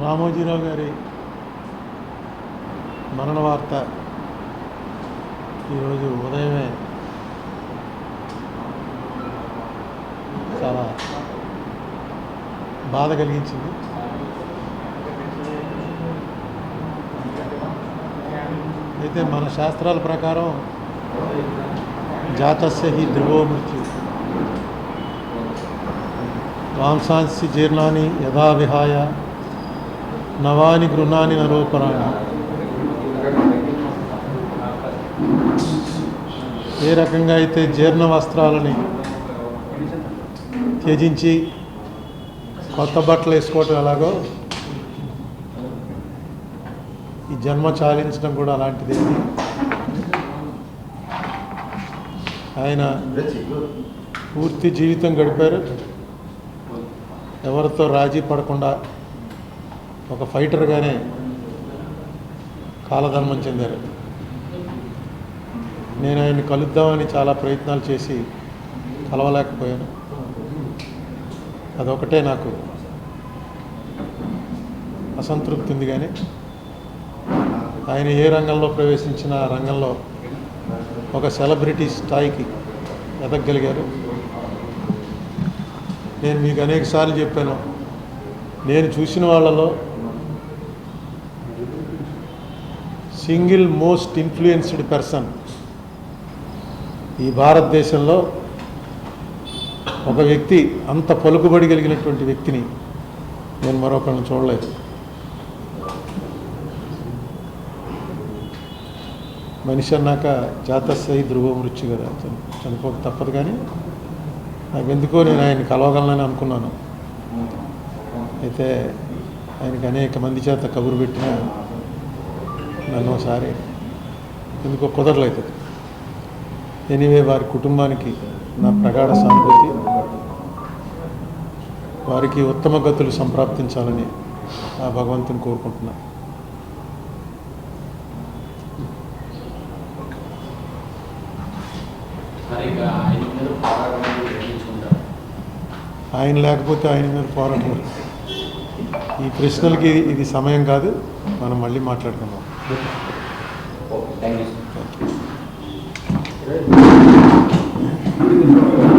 రామోజీరావు గారి మరణ వార్త ఈరోజు ఉదయమే చాలా బాధ కలిగించింది. అయితే మన శాస్త్రాల ప్రకారం జాతస్య హి ధ్రువో మృత్యు వాంసాంసి జీర్ణాని యథా విహాయ నవాని గృహాని నరోపరాణి. ఏ రకంగా అయితే జీర్ణ వస్త్రాలని త్యజించి కొత్త బట్టలు వేసుకోవటం ఎలాగో ఈ జన్మ చాలించడం కూడా అలాంటిది. ఆయన పూర్తి జీవితం గడిపారు, ఎవరితో రాజీ పడకుండా ఒక ఫైటర్గానే కాలధర్మం చెందారు. నేను ఆయన్ని కలుద్దామని చాలా ప్రయత్నాలు చేసి కలవలేకపోయాను. అదొకటే నాకు అసంతృప్తి ఉంది. కానీ ఆయన ఏ రంగంలో ప్రవేశించిన ఆ రంగంలో ఒక సెలబ్రిటీ స్థాయికి ఎదగగలిగారు. నేను మీకు అనేకసార్లు చెప్పాను, నేను చూసిన వాళ్ళలో సింగిల్ మోస్ట్ ఇన్ఫ్లుయెన్స్డ్ పర్సన్ ఈ భారతదేశంలో ఒక వ్యక్తి, అంత పలుకుబడి కలిగినటువంటి వ్యక్తిని నేను మరొకరిని చూడలేదు. మనిషి అన్నాక జాతస్య హి ధ్రువో మృత్యు కదా, చనిపోక తప్పదు. కానీ నాకెందుకో నేను ఆయన్ని కలవగలనని అనుకున్నాను. అయితే ఆయనకి అనేక మంది చేత కబురు పెట్టినా నన్ను ఒకసారి ఎందుకో కుదరలేదు. ఎనీవే, వారి కుటుంబానికి నా ప్రగాఢ సానుభూతి, వారికి ఉత్తమ గతులు సంప్రాప్తించాలని ఆ భగవంతుని కోరుకుంటున్నా. ఆయన లేకపోతే ఆయన మీద పోరాటం. ఈ ప్రశ్నలకి ఇది సమయం కాదు, మనం మళ్ళీ మాట్లాడుకుందాం. Thank you.